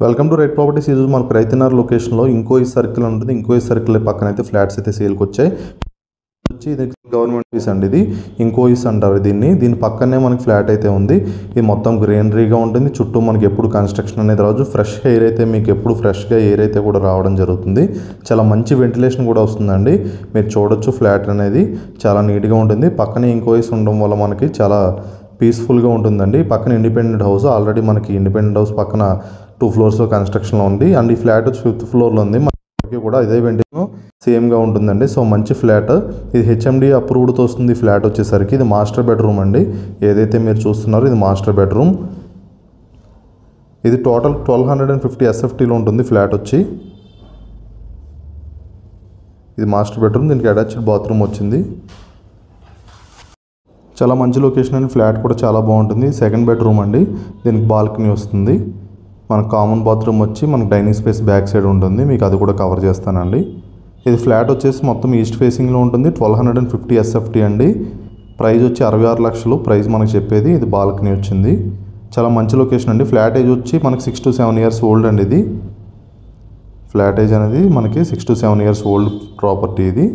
Welcome to right properties. ఈరోజు మనకు రైతునగర్ లొకేషన్లో ఇంకో ఈ సర్కిల్ ఉంటుంది. ఇంకో ఈ సర్కిల్ పక్కన అయితే ఫ్లాట్స్ అయితే సేల్కి వచ్చాయి. ఇది గవర్నమెంట్ పీస్ అండి. ఇది ఇంకో ఈస్ అంటారు దీని పక్కనే మనకి ఫ్లాట్ అయితే ఉంది. ఇది మొత్తం గ్రీనరీగా ఉంటుంది. చుట్టూ మనకి ఎప్పుడు కన్స్ట్రక్షన్ అనేది రాజు ఫ్రెష్ ఎయిర్ అయితే మీకు ఎప్పుడు ఫ్రెష్గా ఎయిర్ అయితే కూడా రావడం జరుగుతుంది. చాలా మంచి వెంటిలేషన్ కూడా వస్తుందండి. మీరు చూడొచ్చు ఫ్లాట్ అనేది చాలా నీట్గా ఉంటుంది. పక్కనే ఇంకో ఈస్ ఉండడం వల్ల మనకి చాలా పీస్ఫుల్గా ఉంటుందండి. పక్కన ఇండిపెండెంట్ హౌస్, ఆల్రెడీ మనకి ఇండిపెండెంట్ హౌస్ పక్కన 2 ఫ్లోర్స్లో కన్స్ట్రక్షన్లో ఉంది. అండ్ ఈ ఫ్లాట్ వచ్చి 5th ఫ్లోర్లో ఉంది. మనకి కూడా ఇదే వెంటిలేషన్ సేమ్గా ఉంటుందండి. సో మంచి ఫ్లాట్. ఇది హెచ్ఎండి అప్రూవ్డ్తో వస్తుంది. ఫ్లాట్ వచ్చేసరికి ఇది మాస్టర్ బెడ్రూమ్ అండి. ఏదైతే మీరు చూస్తున్నారో ఇది మాస్టర్ బెడ్రూమ్. ఇది టోటల్ 1250 SFTలో ఉంటుంది ఫ్లాట్ వచ్చి. ఇది మాస్టర్ బెడ్రూమ్. దీనికి అటాచ్డ్ బాత్రూమ్ వచ్చింది. చాలా మంచి లొకేషన్ అండి. ఫ్లాట్ కూడా చాలా బాగుంటుంది. సెకండ్ బెడ్రూమ్ అండి. దీనికి బాల్కనీ వస్తుంది. మనకు కామన్ బాత్రూమ్ వచ్చి మనకు డైనింగ్ స్పేస్ బ్యాక్ సైడ్ ఉంటుంది. మీకు అది కూడా కవర్ చేస్తానండి. ఇది ఫ్లాట్ వచ్చేసి మొత్తం ఈస్ట్ ఫేసింగ్లో ఉంటుంది. 1250 SFT అండి. ప్రైస్ వచ్చి 66 లక్షలు ప్రైస్ మనకు చెప్పేది. ఇది బాల్కనీ వచ్చింది. చాలా మంచి లొకేషన్ అండి. ఫ్లాట్ ఏజ్ వచ్చి మనకి 6 to 7 years ఓల్డ్ అండి. ఇది ఫ్లాట్ ఏజ్ అనేది మనకి 6 to 7 years ఓల్డ్ ప్రాపర్టీ. ఇది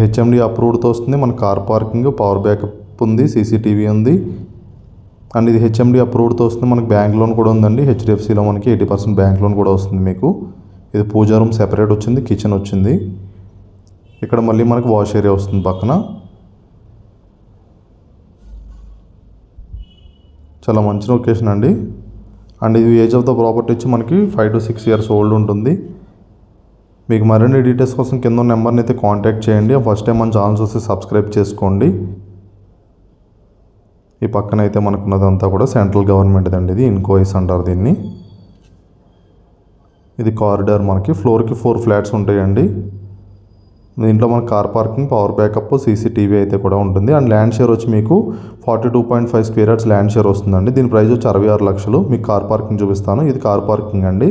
హెచ్ఎండి అప్రూవ్డ్తో వస్తుంది. మన కార్ పార్కింగ్, పవర్ బ్యాకప్ ఉంది, CCTV ఉంది. అండ్ ఇది హెచ్ఎండి అప్రూవ్డ్తో వస్తుంది. మనకి బ్యాంక్ లోన్ కూడా ఉందండి. HDFCలో మనకి 80% బ్యాంక్ లోన్ కూడా వస్తుంది మీకు. ఇది పూజా రూమ్ సెపరేట్ వచ్చింది. కిచెన్ వచ్చింది. ఇక్కడ మళ్ళీ మనకి వాష్ ఏరియా వస్తుంది పక్కన. చాలా మంచి లొకేషన్ అండి. అండ్ ఇది ఏజ్ ఆఫ్ ద ప్రాపర్టీ వచ్చి మనకి 5 to 6 years ఓల్డ్ ఉంటుంది. మీకు మరిన్ని డీటెయిల్స్ కోసం కింద నెంబర్ని అయితే కాంటాక్ట్ చేయండి. ఫస్ట్ టైం మన ఛానల్స్ వస్తే సబ్స్క్రైబ్ చేసుకోండి. ఈ పక్కన అయితే మనకున్నదంతా కూడా సెంట్రల్ గవర్నమెంట్ అండి. ఇది ఇన్కోయిస్ అంటారు దీన్ని. ఇది కారిడార్. మనకి ఫ్లోర్కి 4 ఫ్లాట్స్ ఉంటాయండి. దీంట్లో మనకి car parking, power backup, CCTV అయితే కూడా ఉంటుంది. అండ్ ల్యాండ్ షేర్ వచ్చి మీకు 42.5 square yards ల్యాండ్ షేర్ వస్తుందండి. దీని ప్రైస్ వచ్చి 66 లక్షలు. మీకు కార్ పార్కింగ్ చూపిస్తాను. ఇది కార్ పార్కింగ్ అండి.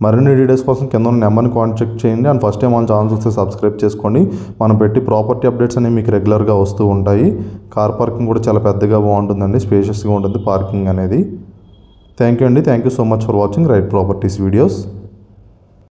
మరిన్ని డీటెయిల్స్ కోసం కింద ఉన్న నెంబర్ని కాంటాక్ట్ చేయండి. అండ్ ఫస్ట్ టైం మన ఛానల్స్ వస్తే సబ్స్క్రైబ్ చేసుకోండి. మనం పెట్టి ప్రాపర్టీ అప్డేట్స్ అనేవి మీకు రెగ్యులర్గా వస్తూ ఉంటాయి. కార్ పార్కింగ్ కూడా చాలా పెద్దగా బాగుంటుందండి. స్పేషియస్గా ఉంటుంది పార్కింగ్ అనేది. థ్యాంక్ యూ అండి. Thank you so much for watching right properties videos.